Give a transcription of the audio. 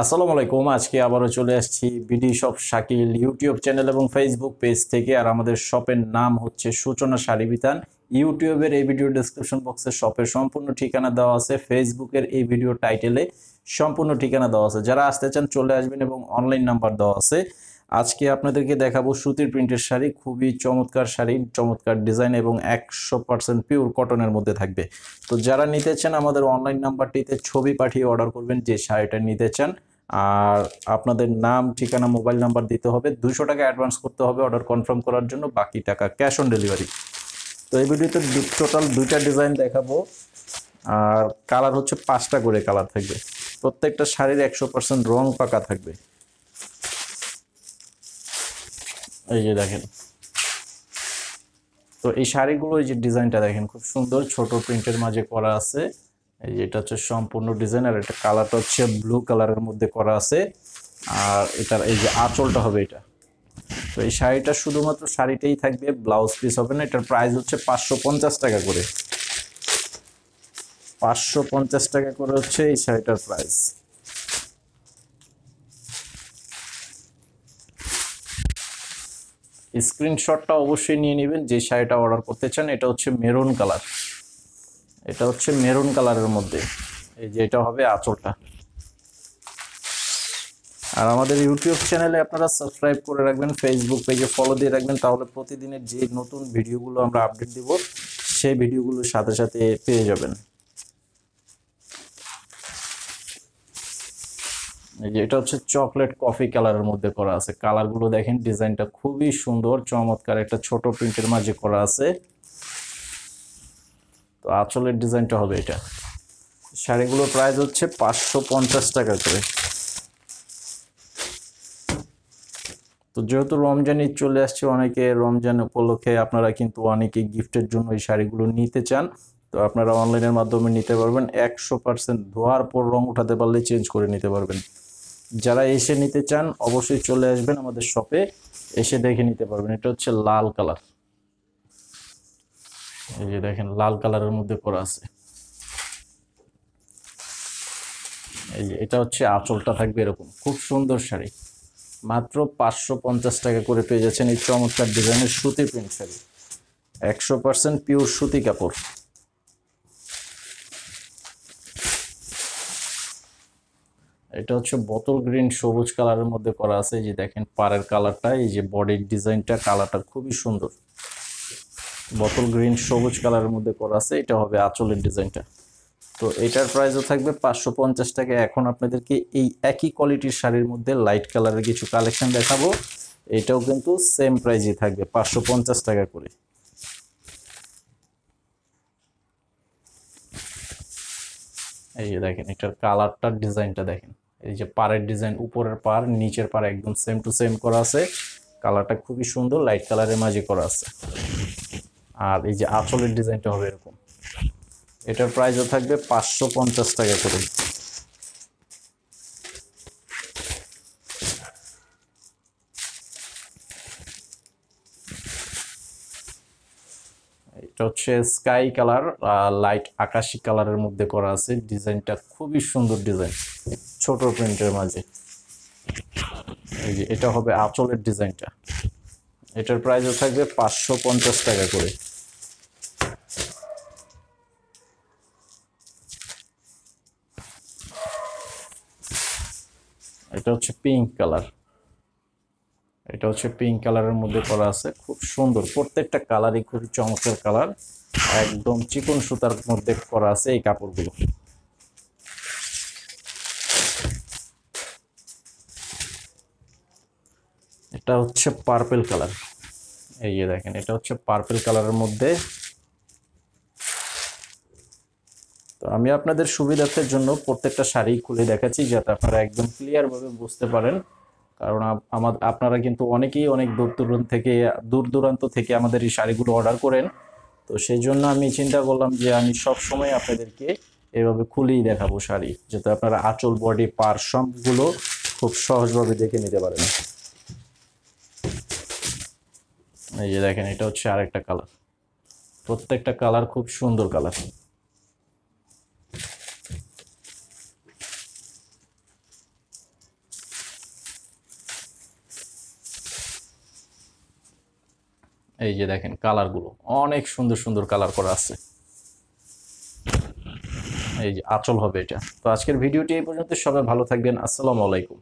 আসসালামু আলাইকুম। আজকে আবারও চলে আসছি BD shop Shakil YouTube channel এবং ফেসবুক পেজ থেকে। আর আমাদের শপের নাম হচ্ছে সূচনা শাড়ি বিতান। ইউটিউবের এই ভিডিও ডেসক্রিপশন বক্সে শপের সম্পূর্ণ ঠিকানা দেওয়া আছে, ফেসবুকের এই ভিডিও টাইটেলে সম্পূর্ণ ঠিকানা দেওয়া আছে। যারা আসতে চান চলে আসবেন এবং অনলাইন নাম্বার দেওয়া আছে। আজকে আপনাদেরকে দেখাবো সুতির প্রিন্টের শাড়ি, খুবই চমৎকার শাড়ি, চমৎকার ডিজাইন এবং 100% পিওর কটনের মধ্যে থাকবে। তো যারা নিতে চান আমাদের অনলাইন নাম্বারটিতে ছবি পাঠিয়ে অর্ডার করবেন যে শাড়িটা নিতে চান। আর আপনাদের নাম, ঠিকানা, মোবাইল নাম্বার দিতে হবে। 200 টাকা অ্যাডভান্স করতে হবে অর্ডার কনফার্ম করার জন্য, বাকি টাকা ক্যাশ অন ডেলিভারি। তো এই ভিডিওতে টোটাল 2টা ডিজাইন দেখাবো। আর কালার হচ্ছে 5টা করে কালার থাকবে। প্রত্যেকটা শাড়ির 100% রং পাকা থাকবে। এই যে দেখেন, তো এই শাড়িগুলো, এই যে ডিজাইনটা দেখেন, খুব সুন্দর ছোট প্রিন্টের মাঝে করা আছে। এই যে এটা হচ্ছে সম্পূর্ণ ডিজাইন, আর এটা কালারটা হচ্ছে ব্লু কালারের মধ্যে করা আছে। আর এটার এই যে আঁচলটা হবে এটা। তো এই শাড়িটা শুধুমাত্র শাড়িটাই থাকবে, ব্লাউজ পিস হবে না। এটার প্রাইস হচ্ছে 550 টাকা করে। 550 টাকা করে হচ্ছে এই শাড়িটার প্রাইস। স্ক্রিনশটটা অবশ্যই নিয়ে নেবেন যে শাড়িটা অর্ডার করতে চান। এটা হচ্ছে মেরুন কালার, এটা হচ্ছে মেরুন কালারের মধ্যে। এই যে এটা হবে আঁচলটা। আর আমাদের ইউটিউব চ্যানেলে আপনারা সাবস্ক্রাইব করে রাখবেন, ফেসবুক পেজে ফলো দিয়ে রাখবেন, তাহলে প্রতিদিনের যে নতুন ভিডিওগুলো আমরা আপডেট দিব সেই ভিডিওগুলোর সাথে সাথে পেয়ে যাবেন। এই যে এটা হচ্ছে চকলেট কফি কালারের মধ্যে করা আছে। কালারগুলো দেখেন, ডিজাইনটা খুবই সুন্দর, চমৎকার একটা ছোট প্রিন্টের মাঝে করা আছে। তো আঁচলের ডিজাইনটা হবে এটা। শাড়িগুলোর প্রাইস হচ্ছে 550 টাকা করে। তো যেহেতু রমজান ঈদ চলে আসছে, অনেকে রমজান উপলক্ষে আপনারা কিন্তু অনেকে গিফটের জন্য এই শাড়িগুলো নিতে চান। তো আপনারা অনলাইনের মাধ্যমে নিতে পারবেন। 100% ধোয়ার পর রং উঠাতে পারলে চেঞ্জ করে নিতে পারবেন। যারা এসে নিতে চান অবশ্যই চলে আসবেন আমাদের শপে, এসে দেখে নিতে পারবেন। এটা হচ্ছে লাল কালার। এই যে দেখেন, লাল কালারের মধ্যে করা আছে। এই যে এটা হচ্ছে আঁচলটা থাকবে এরকম, খুব সুন্দর শাড়ি। মাত্র 550 টাকা করে পেয়ে যাচ্ছেন এই চমৎকার ডিজাইনের সুতি প্রিন্ট শাড়ি। 100% পিওর সুতি কাপড়। এটা হচ্ছে বোতল গ্রিন সবুজ কালারের মধ্যে করা আছে। এই যে দেখেন পাড়ের কালারটা, এই যে বডির ডিজাইনটা, কালারটা খুবই সুন্দর। বোতল গ্রিন সবুজ কালারের মধ্যে করা আছে। এটা হবে আঁচলের ডিজাইনটা। তো এটার প্রাইসও থাকবে 550 টাকা। এখন আপনাদেরকে এই একই কোয়ালিটির শাড়ির মধ্যে লাইট কালারের কিছু কালেকশন দেখাবো। এটাও কিন্তু সেম প্রাইসই থাকবে, 550 টাকা করে। এই যে দেখেন, এটার কালারটার ডিজাইনটা দেখেন। এই যে পাড়ের ডিজাইন, উপরের পাড় নিচের পাড় একদম সেম টু সেম করা আছে। কালারটা খুবই সুন্দর, লাইট কালারের মাঝে করা আছে। আর এই যে আঁচলের ডিজাইনটা হবে এরকম। এটার প্রাইসও থাকবে 550 টাকা করে। এটা হচ্ছে স্কাই কালার, লাইট আকাশি কালারের মধ্যে করা আছে। ডিজাইনটা খুবই সুন্দর ডিজাইন, ছোট প্রিন্টের মাঝে। এই যে এটা হবে আঁচলের ডিজাইনটা। এটার প্রাইসও থাকবে 550 টাকা করে। এটা হচ্ছে পিঙ্ক কালার। এটা হচ্ছে পিঙ্ক কালারের মধ্যে করা আছে, খুব সুন্দর। প্রত্যেকটা কালারই খুবই চমৎকার কালার, একদম চিকন সুতার মধ্যে করা আছে এই কাপড়গুলো। এটা হচ্ছে পার্পল কালার। এই যে দেখেন, এটা হচ্ছে পার্পল কালারের মধ্যে। তো আমি আপনাদের সুবিধার্থের জন্য প্রত্যেকটা শাড়ি খুলে দেখাচ্ছি, যাতে আপনারা একদম ক্লিয়ার ভাবে বুঝতে পারেন। কারণ আপনারা কিন্তু অনেকেই অনেক দূর দূরান্ত থেকে আমাদের এই শাড়িগুলো অর্ডার করেন। তো সেই জন্য আমি চিন্তা করলাম যে আমি সব সময় আপনাদেরকে এভাবে খুলেই দেখাবো শাড়ি, যাতে আপনারা আঁচল, বডি, পাড় সবগুলো খুব সহজভাবে দেখে নিতে পারেন। এই যে দেখেন, এটা হচ্ছে আরেকটা কালার। প্রত্যেকটা কালার খুব সুন্দর কালার। এই যে দেখেন কালারগুলো অনেক সুন্দর সুন্দর কালার করা আছে। এই যে আঁচল হবে এটা। তো আজকের ভিডিওটি এই পর্যন্ত, সবাই ভালো থাকবেন। আসসালামু আলাইকুম।